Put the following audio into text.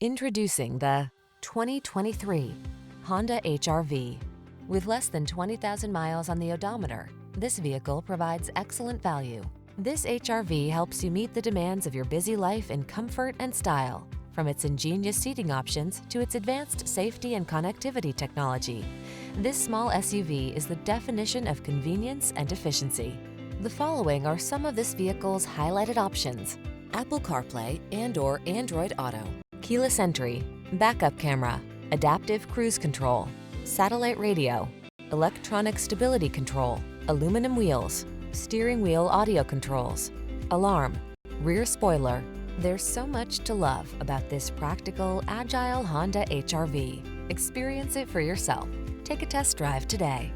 Introducing the 2023 Honda HR-V. With less than 20,000 miles on the odometer, this vehicle provides excellent value. This HR-V helps you meet the demands of your busy life in comfort and style. From its ingenious seating options to its advanced safety and connectivity technology, this small SUV is the definition of convenience and efficiency. The following are some of this vehicle's highlighted options: Apple CarPlay and/or Android Auto, keyless entry, backup camera, adaptive cruise control, satellite radio, electronic stability control, aluminum wheels, steering wheel audio controls, alarm, rear spoiler. There's so much to love about this practical, agile Honda HR-V. Experience it for yourself. Take a test drive today.